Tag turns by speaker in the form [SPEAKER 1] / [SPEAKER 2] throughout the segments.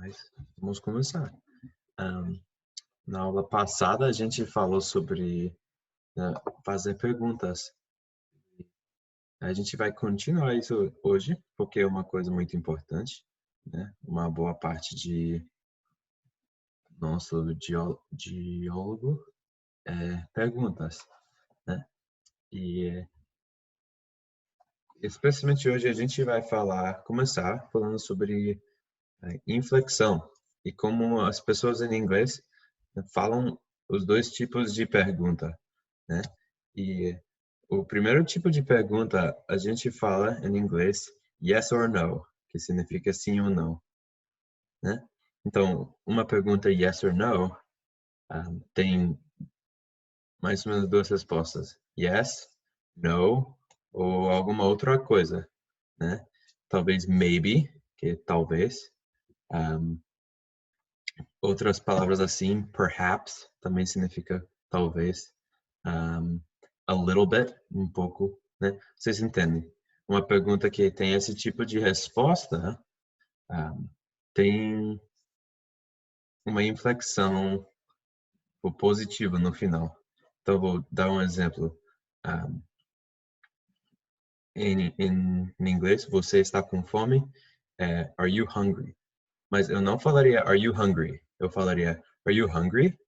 [SPEAKER 1] mas vamos começar. Na aula passada a gente falou sobre fazer perguntas. A gente vai continuar isso hoje, porque é uma coisa muito importante, né? Uma boa parte de nosso diálogo é perguntas, né? E especialmente hoje a gente vai começar falando sobre inflexão e como as pessoas em inglês falam os dois tipos de pergunta, né? E o primeiro tipo de pergunta a gente fala em inglês yes or no, que significa sim ou não, né? Então, uma pergunta yes or no tem mais ou menos duas respostas: yes, no ou alguma outra coisa, né? Talvez maybe, que é talvez. Outras palavras assim, perhaps, também significa talvez. A little bit, um pouco, né? Vocês entendem? Uma pergunta que tem esse tipo de resposta tem uma inflexão positiva no final. Então, vou dar um exemplo. Em inglês, você está com fome? Are you hungry? Mas eu não falaria are you hungry? Eu falaria are you hungry?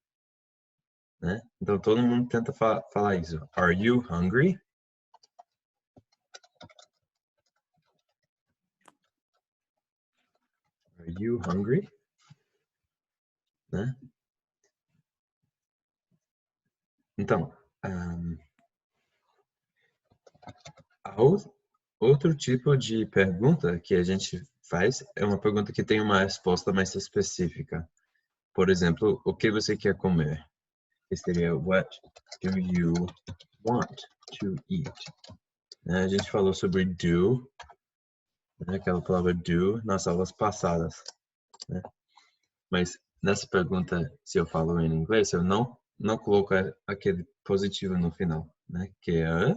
[SPEAKER 1] Né? Então todo mundo tenta falar isso. Are you hungry? Are you hungry? Né? Então, outro tipo de pergunta que a gente faz é uma pergunta que tem uma resposta mais específica. Por exemplo, o que você quer comer? Que seria what do you want to eat? A gente falou sobre do, né, aquela palavra do, nas aulas passadas. Né? Mas nessa pergunta, se eu falo em inglês, eu não coloco aquele positivo no final, né? Que é,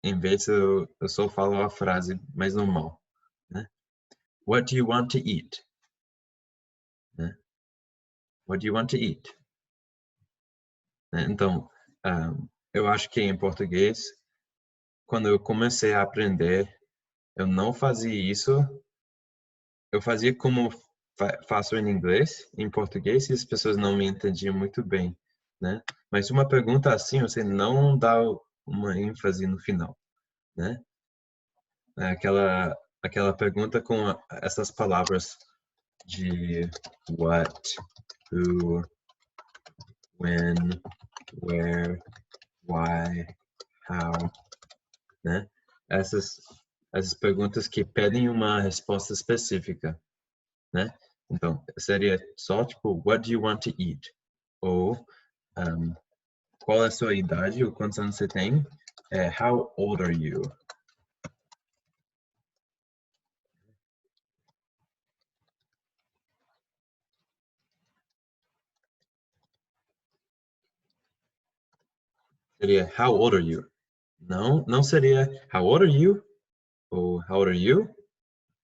[SPEAKER 1] em vez eu só falo a frase mais normal, né? What do you want to eat? Né? What do you want to eat? Né? Então, eu acho que em português, quando eu comecei a aprender, eu não fazia isso. Eu fazia como faço em inglês, em português, e as pessoas não me entendiam muito bem, né? Mas uma pergunta assim, você não dá uma ênfase no final, né? É aquela pergunta com essas palavras de what, who, when, where, why, how, né? Essas perguntas que pedem uma resposta específica, né? Então, seria só tipo, what do you want to eat? Ou, qual é a sua idade ou quantos anos você tem? How old are you? Seria how old are you? Não seria how old are you? Ou how old are you?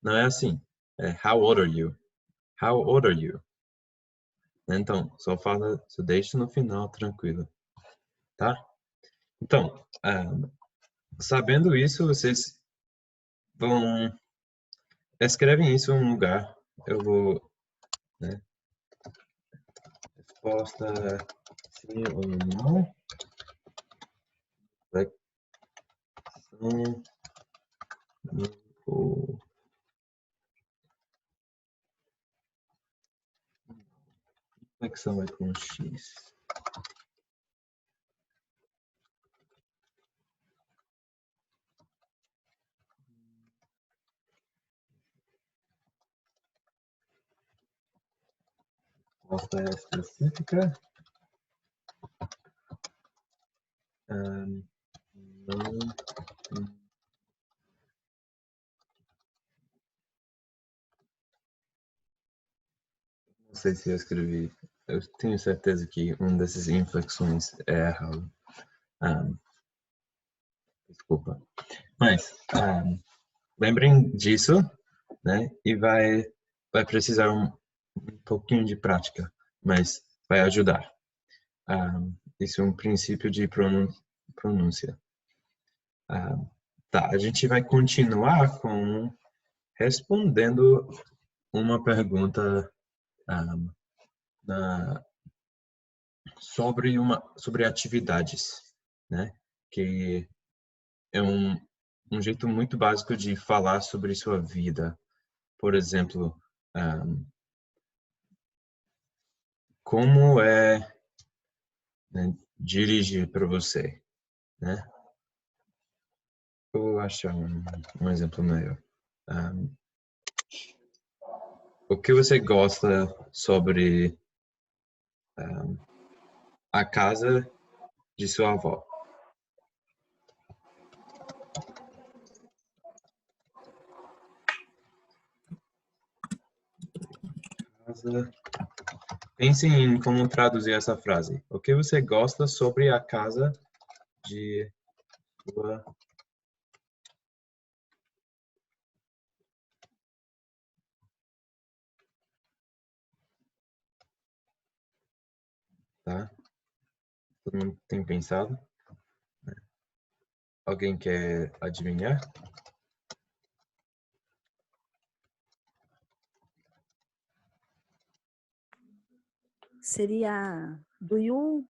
[SPEAKER 1] Não é assim. É how old are you? How old are you? Então, só deixa no final tranquilo, tá? Então, sabendo isso, vocês vão escrevem isso em um lugar. Eu vou, né? Resposta sim ou não. Flexão ou flexão vai com X. Resposta é específica. Não sei se eu escrevi. Eu tenho certeza que um desses inflexões é errado. Desculpa. Mas lembrem disso, né? E vai vai precisar um pouquinho de prática, mas vai ajudar. Isso é um princípio de pronúncia. Tá, a gente vai continuar com respondendo uma pergunta sobre atividades, né? Que é um jeito muito básico de falar sobre sua vida. Por exemplo, como é, né, dirigir para você, né? Vou achar um exemplo melhor. O que você gosta sobre a casa de sua avó? Pense em como traduzir essa frase. O que você gosta sobre a casa de sua... Tá? Todo mundo tem pensado? Alguém quer adivinhar?
[SPEAKER 2] Seria do you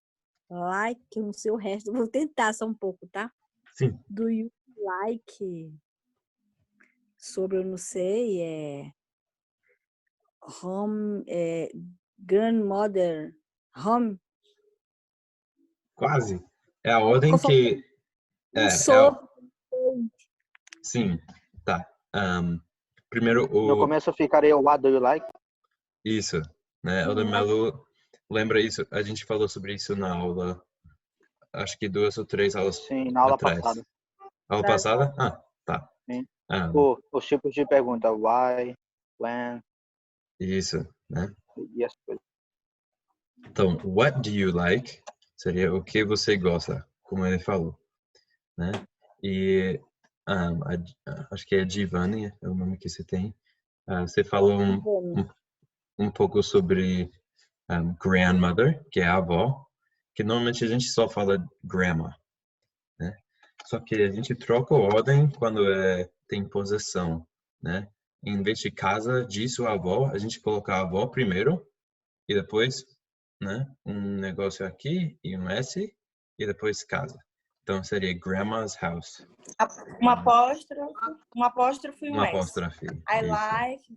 [SPEAKER 2] like, eu não sei o resto, vou tentar só um pouco, tá?
[SPEAKER 1] Sim.
[SPEAKER 2] Do you like, sobre eu não sei, home, grandmother, home.
[SPEAKER 1] Quase. É a ordem que...
[SPEAKER 2] Não
[SPEAKER 1] É,
[SPEAKER 2] sou.
[SPEAKER 1] sim, tá. Primeiro
[SPEAKER 3] No começo ficaria o What do you like?
[SPEAKER 1] Isso, né? O Melo lembra isso. A gente falou sobre isso na aula, acho que 2 ou 3 aulas
[SPEAKER 3] Sim, na aula
[SPEAKER 1] atrás.
[SPEAKER 3] passada.
[SPEAKER 1] Aula passada? Tá.
[SPEAKER 3] Sim. Os tipos de pergunta, why, when,
[SPEAKER 1] Isso, né?
[SPEAKER 3] e as coisas.
[SPEAKER 1] Então, what do you like seria o que você gosta, como ele falou, né? E acho que é Giovanni, é o nome que você tem. Você falou um pouco sobre grandmother, que é a avó, que normalmente a gente só fala grandma, né? Só que a gente troca a ordem quando tem possessão, né? Em vez de casa de sua avó, a gente coloca a avó primeiro e depois, né, um negócio aqui e um S e depois casa. Então seria grandma's house.
[SPEAKER 4] Uma apóstrofe e um
[SPEAKER 1] Uma
[SPEAKER 4] S.
[SPEAKER 1] apóstrofe.
[SPEAKER 4] I
[SPEAKER 1] Isso.
[SPEAKER 4] like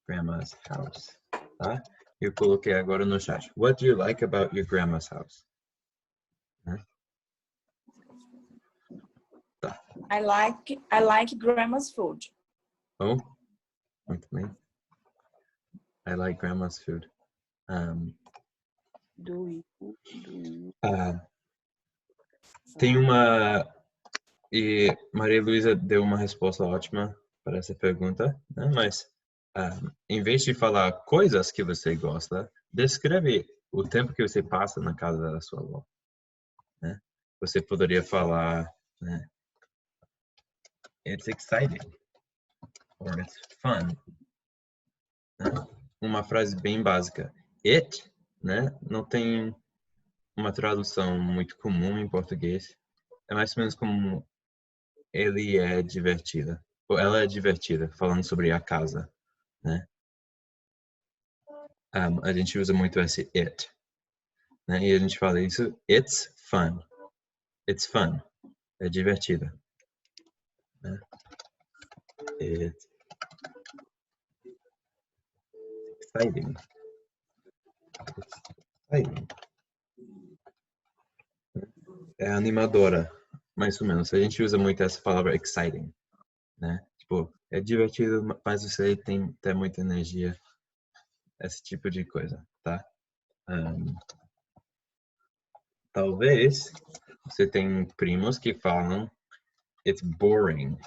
[SPEAKER 1] Grandma's house, tá? Eu coloquei agora no chat. What do you like about your grandma's house? Né? Tá.
[SPEAKER 4] I like grandma's food.
[SPEAKER 1] Oh, muito bem. I like grandma's food. Tem uma... E Maria Luísa deu uma resposta ótima para essa pergunta, né? Mas em vez de falar coisas que você gosta, descreve o tempo que você passa na casa da sua avó, né? Você poderia falar, né? It's exciting. Or it's fun. Né? Uma frase bem básica. It, né? Não tem uma tradução muito comum em português. É mais ou menos como ele é divertida. Ou ela é divertida, falando sobre a casa, né? A gente usa muito esse it, né? E a gente fala isso, it's fun. It's fun. É divertida. Né? It's exciting. It's exciting. É animadora, mais ou menos. A gente usa muito essa palavra exciting, né? Tipo, é divertido, mas você tem até muita energia. Esse tipo de coisa, tá? Talvez você tenha primos que falam it's boring.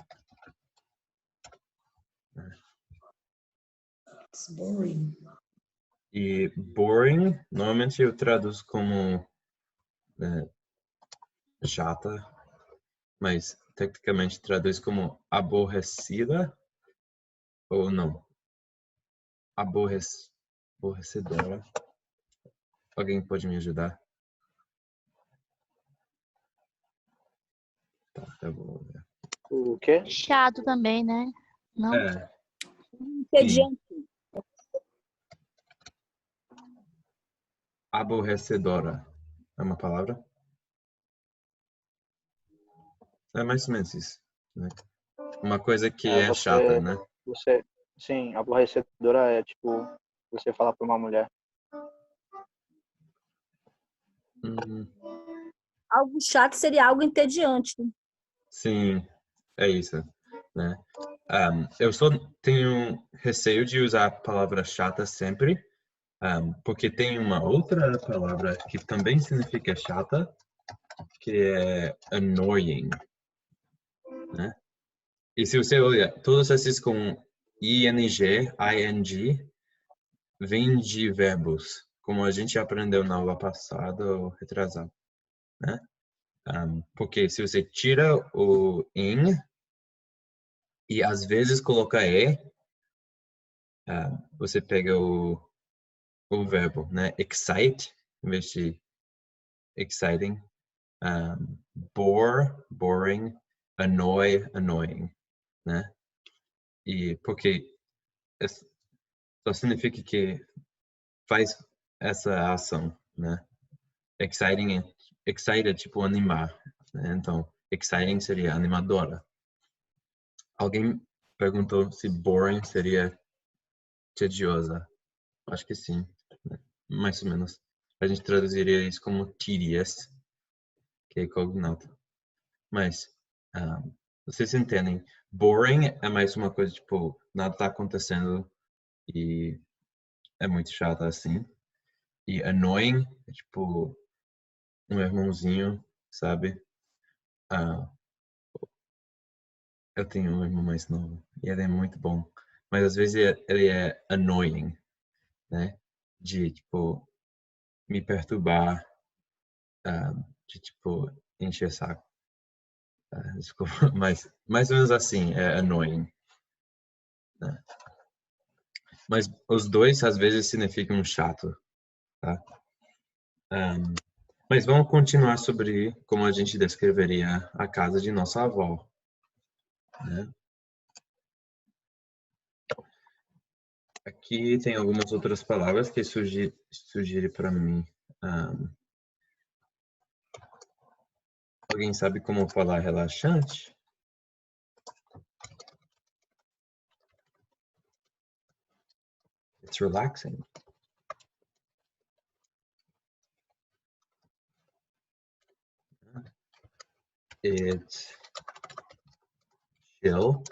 [SPEAKER 5] It's boring.
[SPEAKER 1] E boring, normalmente eu traduzo como chata, mas tecnicamente traduz como aborrecida ou não. aborrecedora. Alguém pode me ajudar? Tá, eu vou ver.
[SPEAKER 3] O quê?
[SPEAKER 5] Chato também, né? Não?
[SPEAKER 1] É,
[SPEAKER 2] Entediante.
[SPEAKER 1] aborrecedora. É uma palavra? É mais ou menos isso, né? Uma coisa que é chata, né?
[SPEAKER 3] Sim, aborrecedora é tipo você falar pra uma mulher.
[SPEAKER 1] Hum,
[SPEAKER 2] Algo chato seria algo entediante.
[SPEAKER 1] sim, é isso, né? Eu só tenho receio de usar a palavra chata sempre, porque tem uma outra palavra que também significa chata, que é annoying, né? E se você olha, todos esses com ing, vêm de verbos, como a gente aprendeu na aula passada ou retrasada, né? Porque se você tira o ing e às vezes coloca e, você pega o verbo, né? Excite, em vez de exciting. Bore, boring. Annoy, annoying, né? E porque só significa que faz essa ação, né? Excite é tipo animar, né? Então, exciting seria animadora. Alguém perguntou se boring seria tediosa. Acho que sim, né? Mais ou menos. A gente traduziria isso como tedious, que é cognato. Mas, vocês entendem, boring é mais uma coisa, tipo, nada tá acontecendo e é muito chato assim. E annoying é tipo um irmãozinho, sabe? Ah, eu tenho um irmão mais novo e ele é muito bom. Mas às vezes ele é annoying, né? De, tipo, me perturbar, de, tipo, encher saco. Desculpa, mas mais ou menos assim, é annoying, né? Mas os dois às vezes significam chato, tá? Mas vamos continuar sobre como a gente descreveria a casa de nossa avó, né? Aqui tem algumas outras palavras que surgirem para mim. Alguém sabe como falar relaxante? It's relaxing. It's chill.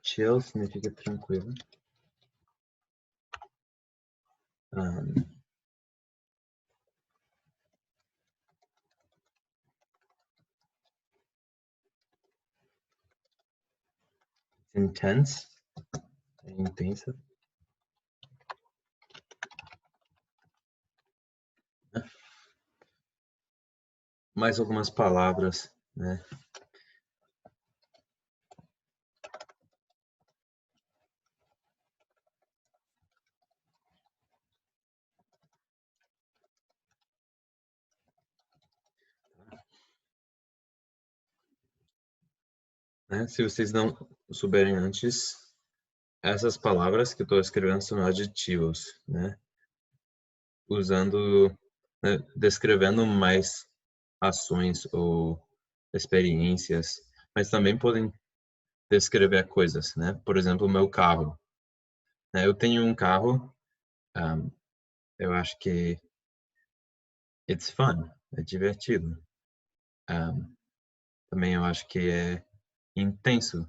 [SPEAKER 1] Chill significa tranquilo. Intense. É intensa. Mais algumas palavras, né? Se vocês não souberem antes, essas palavras que eu estou escrevendo são adjetivos, né? Usando, né, descrevendo mais ações ou experiências, mas também podem descrever coisas, né? Por exemplo, o meu carro, né? Eu tenho um carro, eu acho que it's fun, é divertido. Também eu acho que é intenso,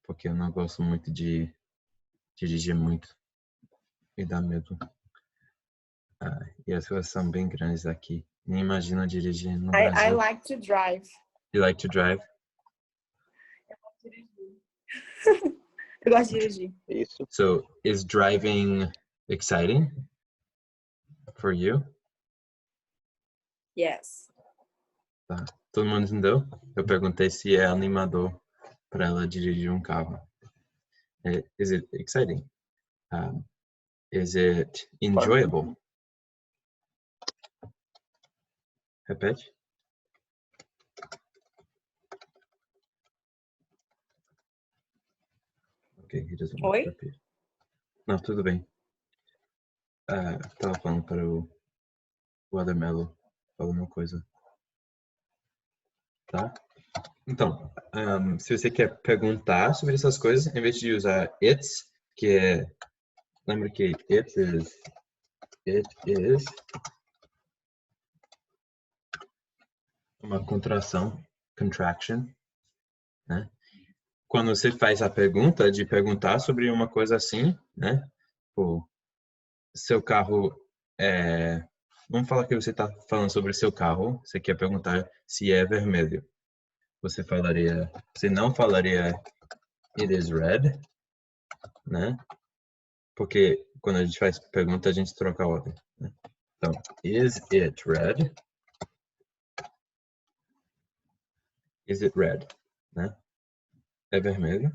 [SPEAKER 1] porque eu não gosto muito de dirigir muito e dá medo. E as ruas são bem grandes aqui. Nem imagino dirigir no
[SPEAKER 4] I
[SPEAKER 1] Brasil.
[SPEAKER 4] like to drive.
[SPEAKER 1] You like to drive?
[SPEAKER 4] Eu gosto de dirigir.
[SPEAKER 3] Isso.
[SPEAKER 1] So, is driving exciting for you?
[SPEAKER 4] Yes.
[SPEAKER 1] Tá. Todo mundo entendeu? Eu perguntei se é animador para ela dirigir um carro. Is it exciting? Is it enjoyable? Repete. Okay, he doesn't want to
[SPEAKER 4] Oi?
[SPEAKER 1] repeat. Não, tudo bem. Tava falando para o Watermelon falar uma coisa. Tá? Então, se você quer perguntar sobre essas coisas, em vez de usar it's, que é... Lembra que it is uma contração, contraction, né? Quando você faz a pergunta de perguntar sobre uma coisa assim, né? Pô, seu carro é... Vamos falar que você está falando sobre seu carro, você quer perguntar se é vermelho. Você não falaria it is red, né? Porque quando a gente faz pergunta, a gente troca a ordem, né? Então, is it red? Is it red? Né? É vermelho?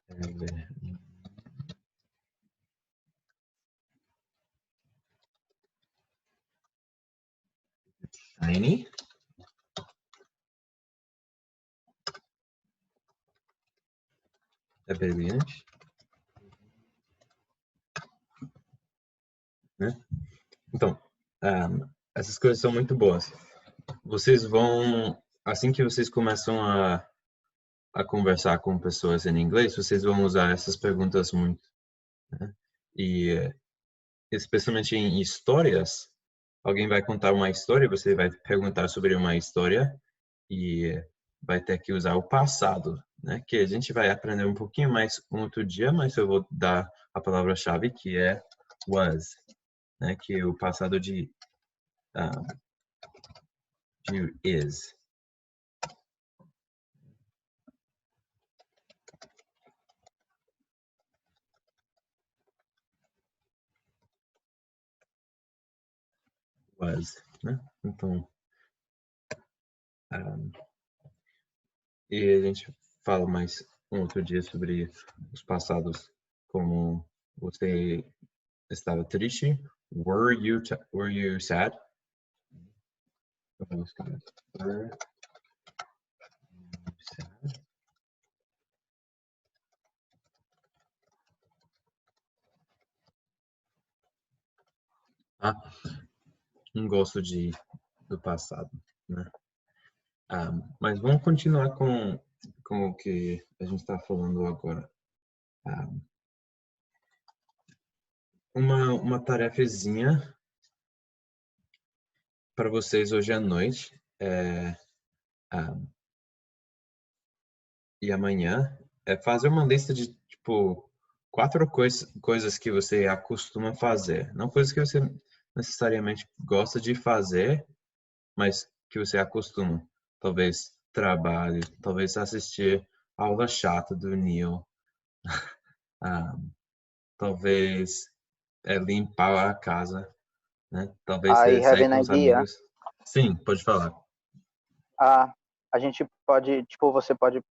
[SPEAKER 1] É vermelho. Shiny? É brilhante? Né? Então, essas coisas são muito boas. Vocês vão, assim que vocês começam a conversar com pessoas em inglês, vocês vão usar essas perguntas muito, né? E especialmente em histórias, alguém vai contar uma história, você vai perguntar sobre uma história e vai ter que usar o passado, né? Que a gente vai aprender um pouquinho mais um outro dia, mas eu vou dar a palavra-chave que é was, né? Que é o passado de is. Was, né? Então, e a gente fala mais um outro dia sobre os passados, como você estava triste, were you sad? Were you sad? Não gosto do passado, né? Mas vamos continuar com o que a gente está falando agora. Uma tarefazinha para vocês hoje à noite e amanhã é fazer uma lista de, tipo, 4 coisas que você acostuma fazer. Não coisas que você necessariamente gosta de fazer, mas que você acostuma. Talvez trabalho, talvez assistir aula chata do Neil. Talvez limpar a casa, né? Talvez
[SPEAKER 3] I have
[SPEAKER 1] sair
[SPEAKER 3] an
[SPEAKER 1] com os
[SPEAKER 3] idea.
[SPEAKER 1] amigos. Sim, pode falar.
[SPEAKER 3] A gente pode, tipo, você pode,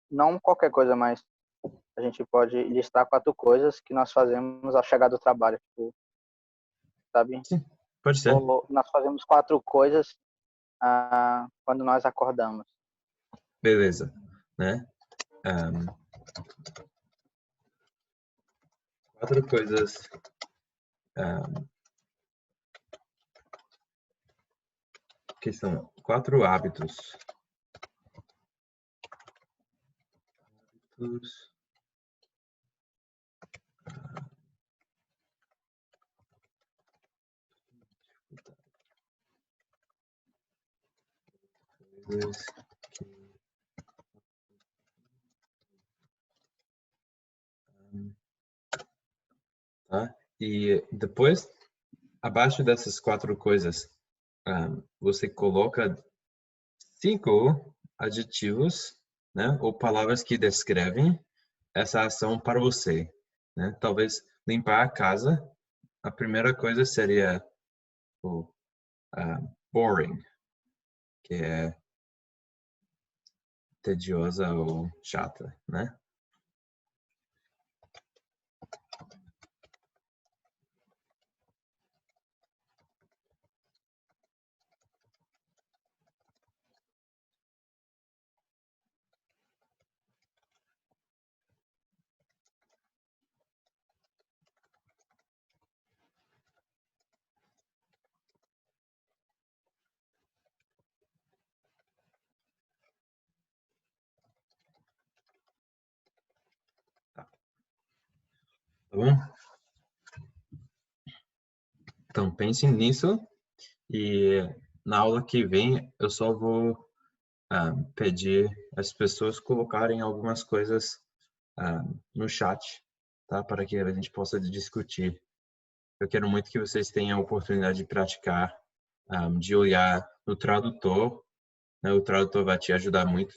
[SPEAKER 3] não qualquer coisa, mas a gente pode listar 4 coisas que nós fazemos ao chegar do trabalho, tipo, sabe?
[SPEAKER 1] Sim, pode ser.
[SPEAKER 3] Ou nós fazemos 4 coisas quando nós acordamos.
[SPEAKER 1] Beleza, né? 4 coisas que são 4 hábitos. Tá? E depois, abaixo dessas 4 coisas, você coloca 5 adjetivos, né, ou palavras que descrevem essa ação para você, né? Talvez limpar a casa, a primeira coisa seria o boring, que é tediosa ou chata, né? Tá bom? Então, pensem nisso e na aula que vem eu só vou pedir as pessoas colocarem algumas coisas no chat, tá? Para que a gente possa discutir. Eu quero muito que vocês tenham a oportunidade de praticar, de olhar no tradutor, né? O tradutor vai te ajudar muito.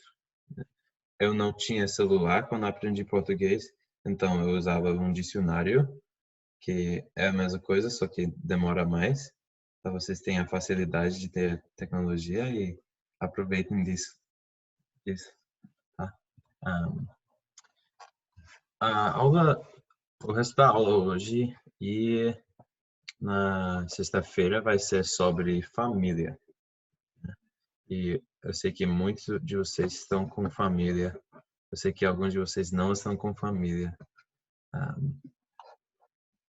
[SPEAKER 1] Eu não tinha celular quando aprendi português, então eu usava um dicionário, que é a mesma coisa, só que demora mais. Então vocês têm a facilidade de ter tecnologia e aproveitem disso. Tá? A aula, o resto da aula hoje e na sexta-feira vai ser sobre família. E eu sei que muitos de vocês estão com família. Eu sei que alguns de vocês não estão com família.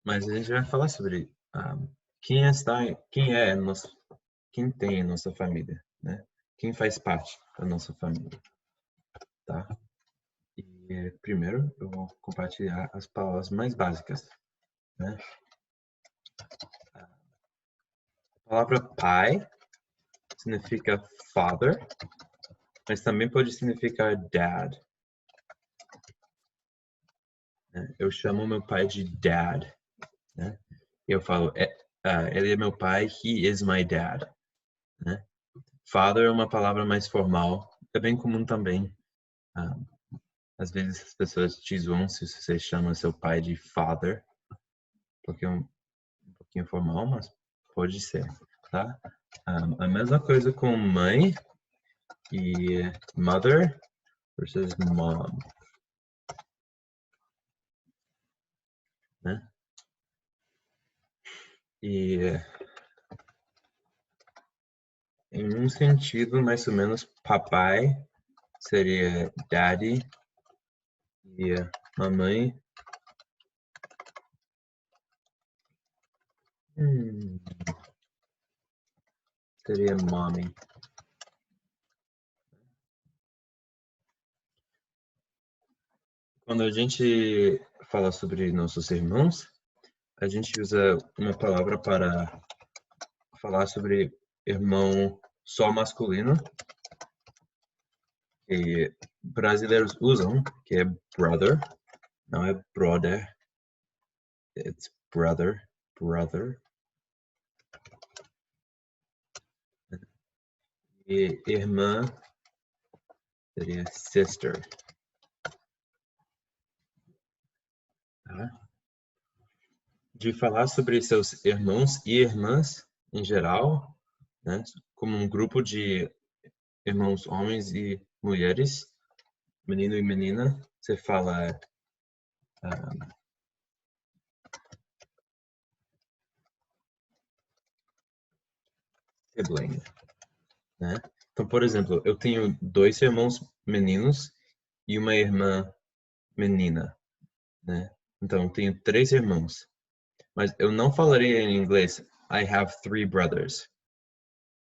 [SPEAKER 1] Mas a gente vai falar sobre quem tem a nossa família, né? Quem faz parte da nossa família, tá? E primeiro eu vou compartilhar as palavras mais básicas, né? A palavra pai significa father, mas também pode significar dad. Eu chamo meu pai de dad, né? Eu falo, ele é meu pai, he is my dad, né? Father é uma palavra mais formal, é bem comum também. Às vezes as pessoas te zoam se você chama seu pai de father, porque é um pouquinho formal, mas pode ser, tá? A mesma coisa com mãe e mother versus mom, né? E em um sentido, mais ou menos, papai seria daddy e mamãe seria mommy. Quando a gente fala sobre nossos irmãos, a gente usa uma palavra para falar sobre irmão só masculino, que brasileiros usam, que é brother, não é brother, it's brother. E irmã seria sister. Tá? De falar sobre seus irmãos e irmãs em geral, né? Como um grupo de irmãos homens e mulheres, menino e menina, você fala sibling, né? Então, por exemplo, eu tenho 2 irmãos meninos e uma irmã menina, né? Então, eu tenho 3 irmãos. Mas eu não falaria em inglês I have 3 brothers,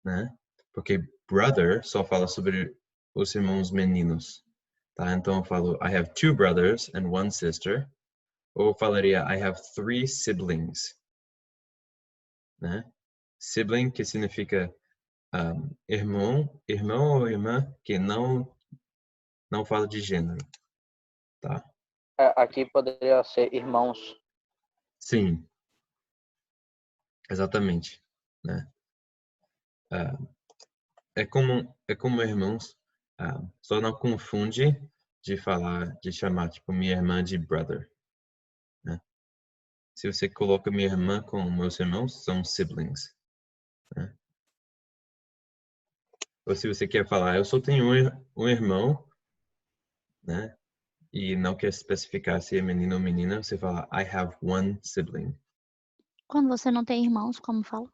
[SPEAKER 1] né? Porque brother só fala sobre os irmãos meninos, tá? Então eu falo I have 2 brothers and 1 sister. Ou eu falaria I have 3 siblings, né? Sibling, que significa irmão ou irmã que não fala de gênero, tá?
[SPEAKER 3] Aqui poderia ser irmãos.
[SPEAKER 1] Sim, exatamente, né? É como irmãos, só não confunde de chamar tipo minha irmã de brother, né? Se você coloca minha irmã com meus irmãos, são siblings, né? Ou se você quer falar, eu só tenho um irmão, né? E não quer especificar se é menino ou menina, você fala I have one sibling.
[SPEAKER 5] Quando você não tem irmãos, como fala?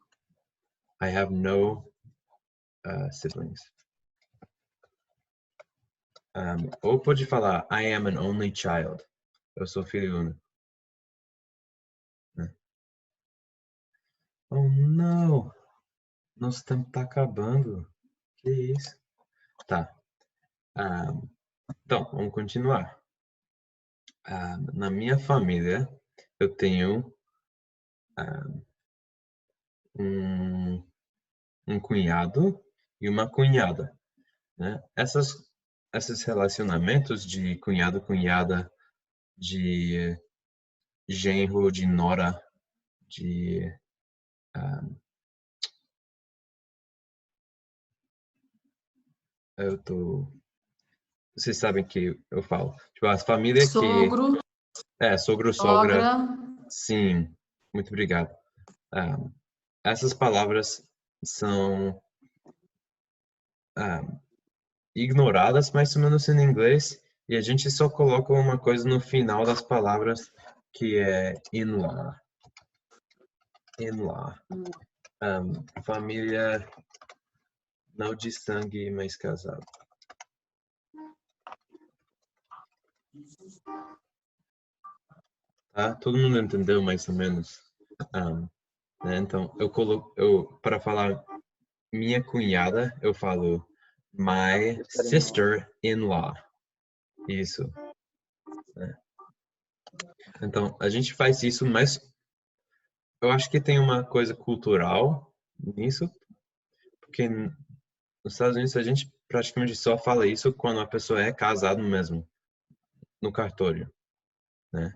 [SPEAKER 1] I have no siblings. Ou pode falar I am an only child. Eu sou filho único. Né? Oh, não! Nosso tempo tá acabando. Que isso? Tá. Então, vamos continuar. Na minha família, eu tenho um cunhado e uma cunhada, né? Esses relacionamentos de cunhado, cunhada, de genro, de nora, de vocês sabem que eu falo. Tipo, as famílias que
[SPEAKER 6] Sogro,
[SPEAKER 1] sogro, sogra,
[SPEAKER 6] sogra.
[SPEAKER 1] sim. Muito obrigado. Essas palavras são ignoradas mais ou menos em inglês e a gente só coloca uma coisa no final das palavras que é in-law. In-law. Família não de sangue, mas casado. Tá? Todo mundo entendeu mais ou menos? Né? Então, para falar minha cunhada, eu falo my sister-in-law. Isso. Né? Então, a gente faz isso, mas eu acho que tem uma coisa cultural nisso, porque nos Estados Unidos a gente praticamente só fala isso quando a pessoa é casada mesmo, no cartório, né?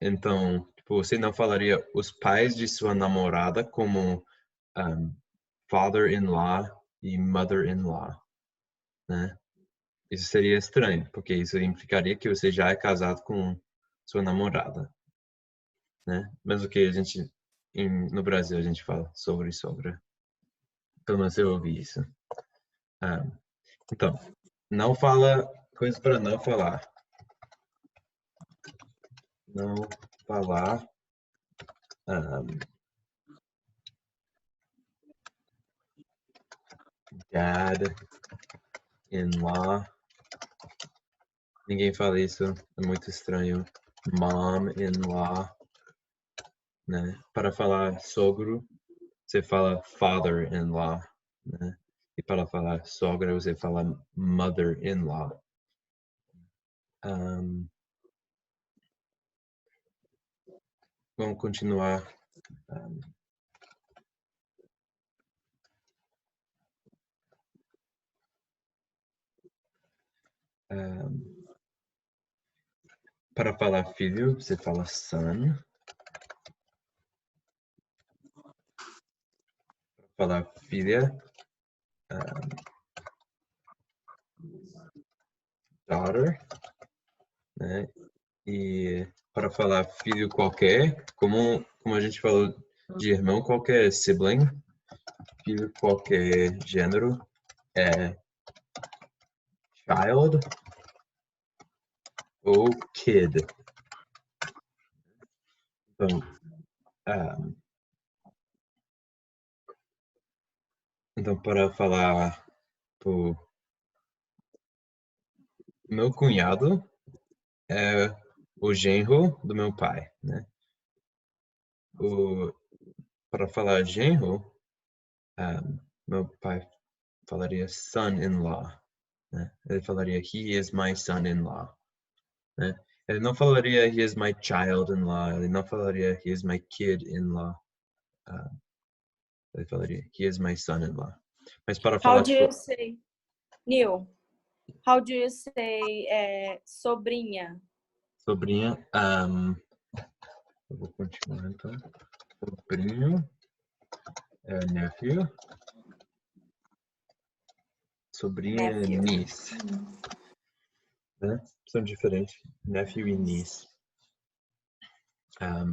[SPEAKER 1] Então, tipo, você não falaria os pais de sua namorada como father-in-law e mother-in-law, né? Isso seria estranho, porque isso implicaria que você já é casado com sua namorada, né? Mesmo que a gente, no Brasil, a gente fala sogro e sogra. Pelo menos eu ouvi isso. Então, não fala coisa para não falar. Não falar. Dad-in-law. Ninguém fala isso, é muito estranho. Mom-in-law, né? Para falar sogro, você fala father-in-law, né? E para falar sogra, você fala mother-in-law. Vamos continuar. Para falar filho, você fala son. Para falar filha, daughter, né? E para falar filho qualquer, como a gente falou de irmão qualquer, sibling, filho qualquer gênero é child ou kid. Então para falar pro meu cunhado é o genro do meu pai, né? Para falar genro, meu pai falaria son-in-law, né? Ele falaria he is my son-in-law, né? Ele não falaria he is my child-in-law, ele não falaria he is my kid-in-law. Ele falaria he is my son-in-law. Mas para
[SPEAKER 4] How
[SPEAKER 1] falar
[SPEAKER 4] do you say, Neil? How do you say sobrinha?
[SPEAKER 1] sobrinha, eu vou continuar então. Sobrinho é nephew. Sobrinha é
[SPEAKER 4] Nephew.
[SPEAKER 1] niece. Né? São diferentes. Nephew e niece.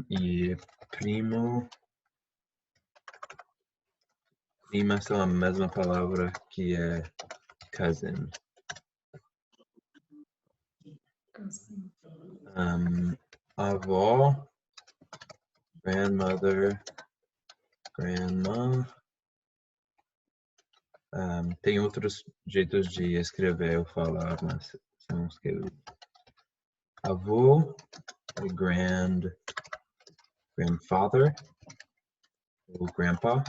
[SPEAKER 1] E primo Prima são a mesma palavra que é cousin. Avó, grandmother, grandma. Tem outros jeitos de escrever ou falar, mas são os que eu... Avô, grandfather, ou grandpa,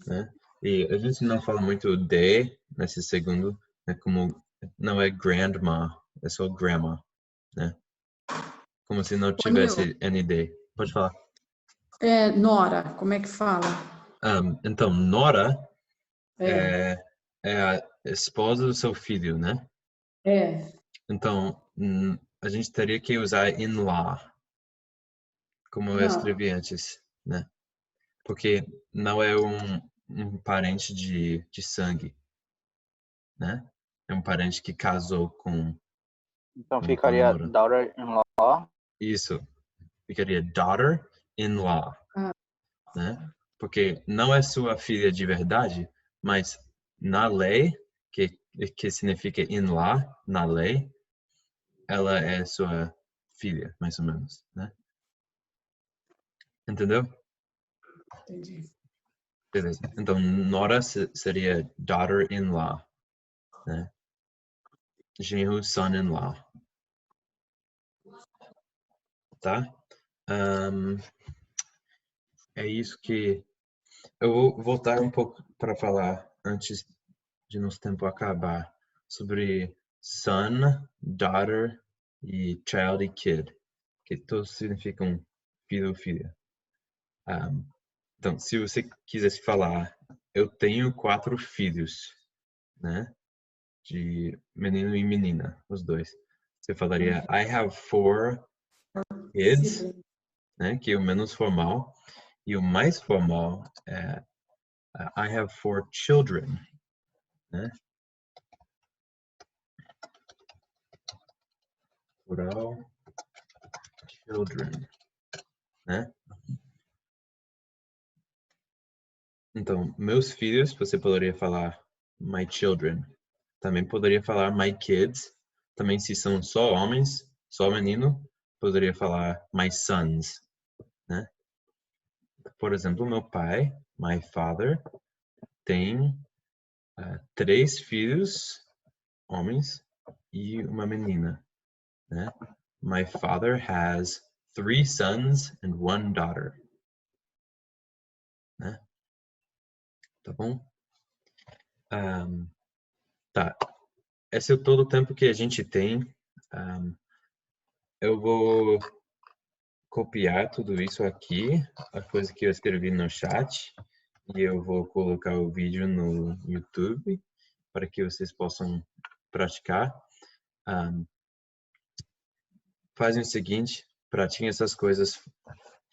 [SPEAKER 1] né? E a gente não fala muito de nesse segundo, né? Como não é grandma, é só grandma, né? Como se não tivesse ND. Pode falar.
[SPEAKER 6] Nora, como é que fala?
[SPEAKER 1] Então, Nora é a esposa do seu filho, né? Então, a gente teria que usar in-law, como eu escrevi antes, né? Porque não é um parente de sangue, né? É um parente que casou com
[SPEAKER 3] Então
[SPEAKER 1] a
[SPEAKER 3] ficaria
[SPEAKER 1] Nora.
[SPEAKER 3] daughter-in-law.
[SPEAKER 1] Isso. Ficaria daughter-in-law, né? Porque não é sua filha de verdade, mas na lei, que significa in-law, na lei, ela é sua filha, mais ou menos, né? Entendeu?
[SPEAKER 6] Entendi.
[SPEAKER 1] Beleza. Então, Nora seria daughter-in-law, né? Genro, son-in-law. Tá? É isso que eu vou voltar um pouco para falar antes de nosso tempo acabar sobre son, daughter e child e kid, que todos significam filho ou filha. Então, se você quisesse falar, eu tenho 4 filhos, né? De menino e menina, os dois. Você falaria I have 4 kids, né? Que é o menos formal. E o mais formal é I have 4 children, né? Plural, children, né? Então, meus filhos, você poderia falar my children. Também poderia falar my kids. Também, se são só homens, só menino, poderia falar my sons, né? Por exemplo, meu pai, my father, tem 3 filhos, homens, e uma menina, né? My father has 3 sons and 1 daughter, né? Tá bom? Tá. Esse é todo o tempo que a gente tem. Eu vou copiar tudo isso aqui, a coisa que eu escrevi no chat, e eu vou colocar o vídeo no YouTube para que vocês possam praticar. Fazem o seguinte, pratiquem essas coisas,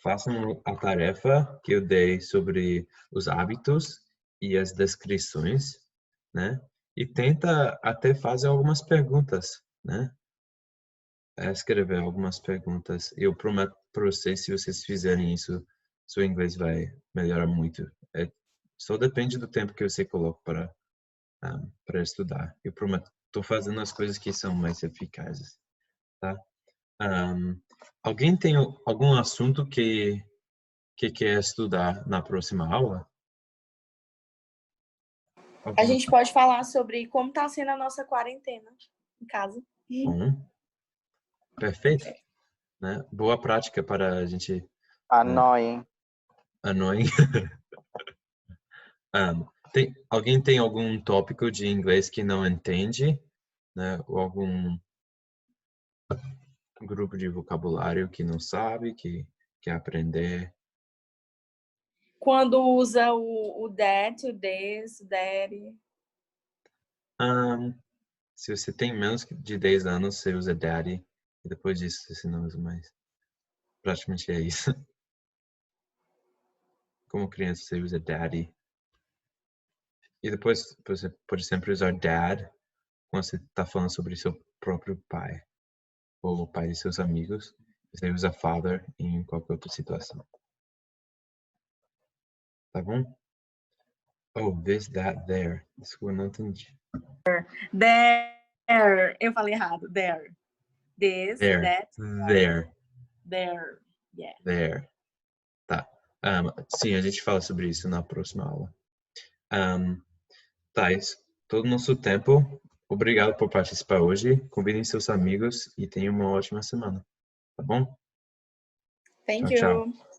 [SPEAKER 1] façam a tarefa que eu dei sobre os hábitos e as descrições, né? E tenta até fazer algumas perguntas, né? Escrever algumas perguntas. Eu prometo para vocês, se vocês fizerem isso, seu inglês vai melhorar muito. Só depende do tempo que você coloca para estudar. Eu prometo, estou fazendo as coisas que são mais eficazes, tá? Alguém tem algum assunto que quer estudar na próxima aula?
[SPEAKER 4] A gente pode falar sobre como está sendo a nossa quarentena em casa.
[SPEAKER 1] Bom, perfeito, né? Boa prática para a gente.
[SPEAKER 3] Annoying.
[SPEAKER 1] Annoying. Alguém tem algum tópico de inglês que não entende, né? Ou algum grupo de vocabulário que não sabe, que quer aprender?
[SPEAKER 4] Quando usa o that, o this, o daddy.
[SPEAKER 1] Se você tem menos de 10 anos, você usa daddy. E depois disso, você não usa mais. Praticamente é isso. Como criança, você usa daddy. E depois, você pode sempre usar dad quando você está falando sobre seu próprio pai. Ou o pai de seus amigos. Você usa father em qualquer outra situação. Tá bom? Oh, this, that, there. Desculpa, não entendi.
[SPEAKER 4] There. Eu falei errado. There. This,
[SPEAKER 1] There.
[SPEAKER 4] that,
[SPEAKER 1] There.
[SPEAKER 4] there. Yeah.
[SPEAKER 1] There. Tá. Sim, a gente fala sobre isso na próxima aula. Thais, todo o nosso tempo. Obrigado por participar hoje. Convidem seus amigos e tenham uma ótima semana. Tá bom?
[SPEAKER 4] Thank
[SPEAKER 1] Tchau,
[SPEAKER 4] you.
[SPEAKER 1] tchau.